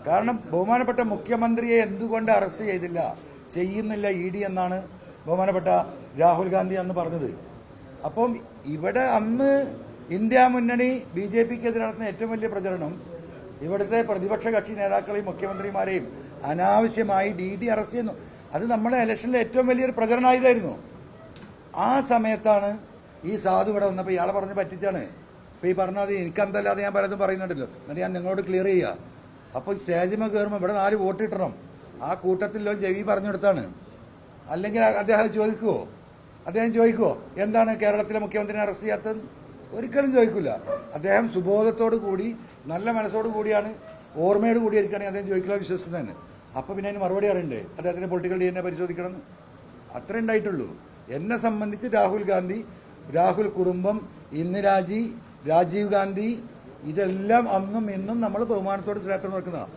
കാരണം ബഹുമാനപ്പെട്ട മുഖ്യമന്ത്രിയെ എന്തുകൊണ്ട് അറസ്റ്റ് ചെയ്യുന്നില്ല ED എന്നാണ് ബഹുമാനപ്പെട്ട രാഹുൽ ഗാന്ധി അന്ന് പറഞ്ഞത്. അപ്പം ഇവിടെ അന്ന് ഇന്ത്യ മുന്നണി BJPക്കെതിരെ നടത്തുന്ന ഏറ്റവും വലിയ പ്രചരണം ഇവിടുത്തെ പ്രതിപക്ഷ കക്ഷി നേതാക്കളെയും മുഖ്യമന്ത്രിമാരെയും അനാവശ്യമായി DD അറസ്റ്റ് ചെയ്യുന്നു. അത് നമ്മുടെ ഇലക്ഷനിലെ ഏറ്റവും വലിയൊരു പ്രചരണമായതായിരുന്നു. ആ സമയത്താണ് ഈ സാധു ഇവിടെ വന്നപ്പോൾ ഇയാളെ പറഞ്ഞ് പറ്റിച്ചാണ്. അപ്പോൾ ഈ പറഞ്ഞത് എനിക്കെന്തല്ലാതെ ഞാൻ പലതും പറയുന്നുണ്ടല്ലോ, എന്നിട്ട് ഞാൻ നിങ്ങളോട് ക്ലിയർ ചെയ്യുക. അപ്പോൾ സ്റ്റേജിൽ കയറുമ്പോൾ ഇവിടെ 4 വോട്ട് കിട്ടണം, ആ കൂട്ടത്തിലോ ജവി പറഞ്ഞെടുത്താണ്. അല്ലെങ്കിൽ അദ്ദേഹം ചോദിക്കുമോ എന്താണ് കേരളത്തിലെ മുഖ്യമന്ത്രിനെ അറസ്റ്റ് ചെയ്യാത്തത്? ഒരിക്കലും ചോദിക്കില്ല. അദ്ദേഹം സുബോധത്തോടു കൂടി നല്ല മനസ്സോടു കൂടിയാണ്, ഓർമ്മയോട് കൂടി ഇരിക്കുകയാണെങ്കിൽ അദ്ദേഹം ചോദിക്കില്ല, വിശ്വസിക്കുന്നതന്നെ. അപ്പോൾ പിന്നെ അതിന് മറുപടി അറിയണ്ടേ അദ്ദേഹത്തിൻ്റെ പൊളിറ്റിക്കൽ DNA പരിശോധിക്കണം. അത്രേ ഉണ്ടായിട്ടുള്ളൂ. എന്നെ സംബന്ധിച്ച് രാഹുൽ ഗാന്ധി, രാഹുൽ കുടുംബം, ഇന്ദിരാജി, രാജീവ് ഗാന്ധി, ഇതെല്ലാം അന്നും ഇന്നും നമ്മൾ ബഹുമാനത്തോട് ശ്രേഷ്ഠം നോക്കുന്നതാണ്.